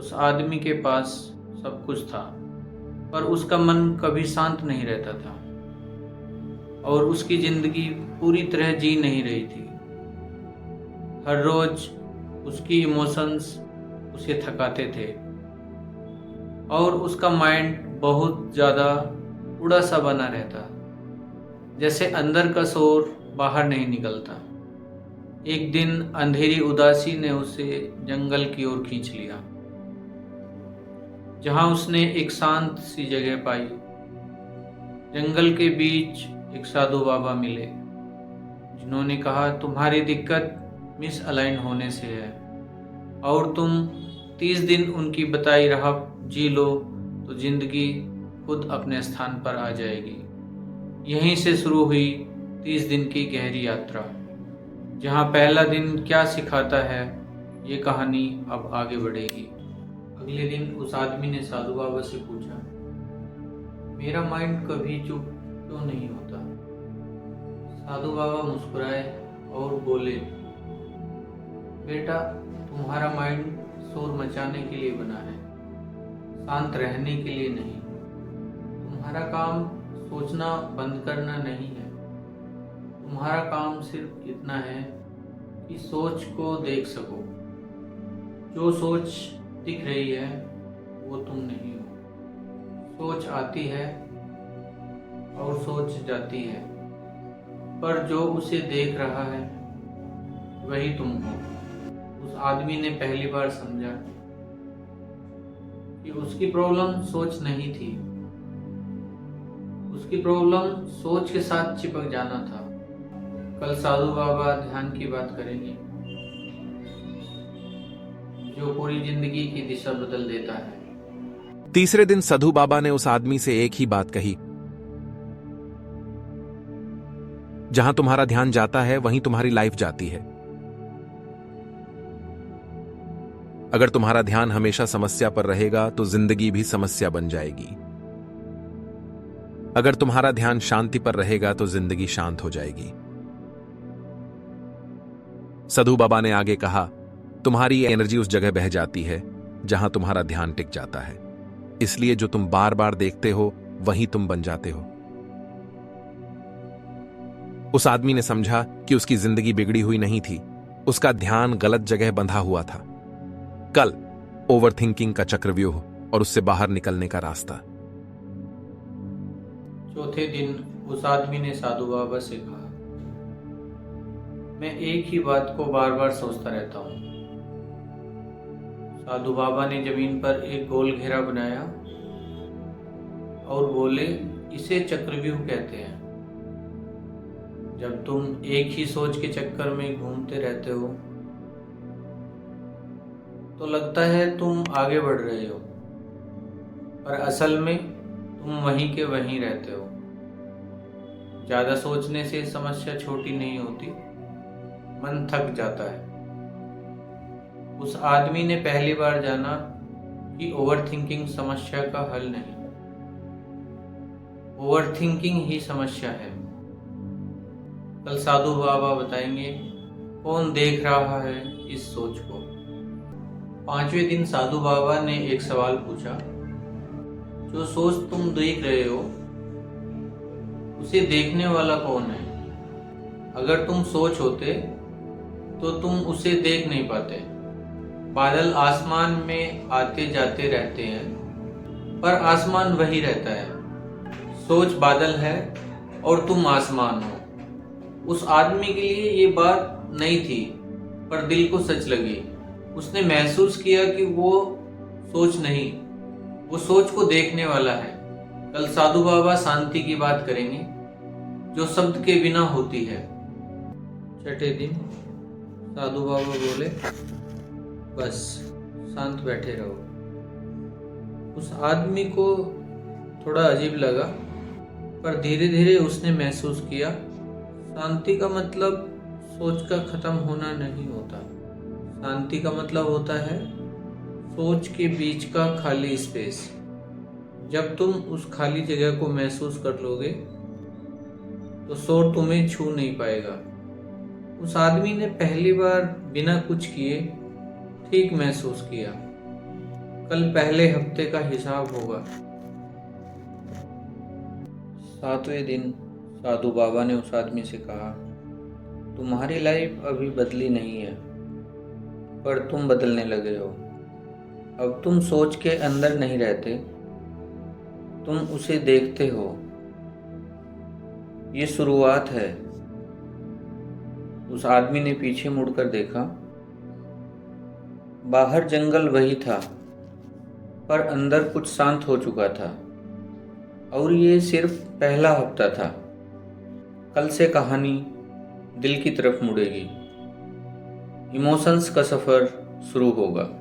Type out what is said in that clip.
उस आदमी के पास सब कुछ था, पर उसका मन कभी शांत नहीं रहता था और उसकी जिंदगी पूरी तरह जी नहीं रही थी। हर रोज उसकी इमोशंस उसे थकाते थे और उसका माइंड बहुत ज़्यादा उड़ा सा बना रहता, जैसे अंदर का शोर बाहर नहीं निकलता। एक दिन अंधेरी उदासी ने उसे जंगल की ओर खींच लिया, जहां उसने एक शांत सी जगह पाई। जंगल के बीच एक साधु बाबा मिले, जिन्होंने कहा, तुम्हारी दिक्कत मिस अलाइन होने से है और तुम 30 दिन उनकी बताई राह जी लो तो जिंदगी खुद अपने स्थान पर आ जाएगी। यहीं से शुरू हुई 30 दिन की गहरी यात्रा, जहां पहला दिन क्या सिखाता है, ये कहानी अब आगे बढ़ेगी। अगले दिन उस आदमी ने साधु बाबा से पूछा, मेरा माइंड कभी चुप क्यों नहीं होता? साधु बाबा मुस्कुराए और बोले, बेटा, तुम्हारा माइंड शोर मचाने के लिए बना है, शांत रहने के लिए नहीं। तुम्हारा काम सोचना बंद करना नहीं है। तुम्हारा काम सिर्फ इतना है कि सोच को देख सको। जो सोच दिख रही है वो तुम नहीं हो। सोच आती है और सोच जाती है, पर जो उसे देख रहा है वही तुम हो। उस आदमी ने पहली बार समझा कि उसकी प्रॉब्लम सोच नहीं थी, उसकी प्रॉब्लम सोच के साथ चिपक जाना था। कल साधु बाबा ध्यान की बात करेंगे, जो पूरी जिंदगी की दिशा बदल देता है। तीसरे दिन साधु बाबा ने उस आदमी से एक ही बात कही, जहां तुम्हारा ध्यान जाता है वहीं तुम्हारी लाइफ जाती है। अगर तुम्हारा ध्यान हमेशा समस्या पर रहेगा तो जिंदगी भी समस्या बन जाएगी। अगर तुम्हारा ध्यान शांति पर रहेगा तो जिंदगी शांत हो जाएगी। साधु बाबा ने आगे कहा, तुम्हारी एनर्जी उस जगह बह जाती है जहां तुम्हारा ध्यान टिक जाता है। इसलिए जो तुम बार बार देखते हो वही तुम बन जाते हो। उस आदमी ने समझा कि उसकी जिंदगी बिगड़ी हुई नहीं थी, उसका ध्यान गलत जगह बंधा हुआ था। कल ओवरथिंकिंग का चक्रव्यूह और उससे बाहर निकलने का रास्ता। चौथे दिन उस आदमी ने साधु बाबा से कहा, मैं एक ही बात को बार बार सोचता रहता हूँ। साधु बाबा ने जमीन पर एक गोल घेरा बनाया और बोले, इसे चक्रव्यूह कहते हैं। जब तुम एक ही सोच के चक्कर में घूमते रहते हो तो लगता है तुम आगे बढ़ रहे हो, पर असल में तुम वहीं के वहीं रहते हो। ज्यादा सोचने से समस्या छोटी नहीं होती, मन थक जाता है। उस आदमी ने पहली बार जाना कि ओवरथिंकिंग समस्या का हल नहीं, ओवरथिंकिंग ही समस्या है। कल साधु बाबा बताएंगे कौन देख रहा है इस सोच को। पांचवें दिन साधु बाबा ने एक सवाल पूछा, जो सोच तुम देख रहे हो उसे देखने वाला कौन है? अगर तुम सोच होते तो तुम उसे देख नहीं पाते। बादल आसमान में आते जाते रहते हैं, पर आसमान वही रहता है। सोच बादल है और तुम आसमान हो। उस आदमी के लिए ये बात नई थी, पर दिल को सच लगी। उसने महसूस किया कि वो सोच नहीं, वो सोच को देखने वाला है। कल साधु बाबा शांति की बात करेंगे, जो शब्द के बिना होती है। छठे दिन साधु बाबा बोले, बस शांत बैठे रहो। उस आदमी को थोड़ा अजीब लगा, पर धीरे धीरे उसने महसूस किया, शांति का मतलब सोच का खत्म होना नहीं होता। शांति का मतलब होता है सोच के बीच का खाली स्पेस। जब तुम उस खाली जगह को महसूस कर लोगे तो शोर तुम्हें छू नहीं पाएगा। उस आदमी ने पहली बार बिना कुछ किए ठीक महसूस किया। कल पहले हफ्ते का हिसाब होगा। 7वें दिन साधु बाबा ने उस आदमी से कहा, तुम्हारी लाइफ अभी बदली नहीं है, पर तुम बदलने लगे हो। अब तुम सोच के अंदर नहीं रहते, तुम उसे देखते हो। ये शुरुआत है। उस आदमी ने पीछे मुड़कर देखा। बाहर जंगल वही था, पर अंदर कुछ शांत हो चुका था। और ये सिर्फ पहला हफ्ता था। कल से कहानी दिल की तरफ मुड़ेगी। इमोशंस का सफ़र शुरू होगा।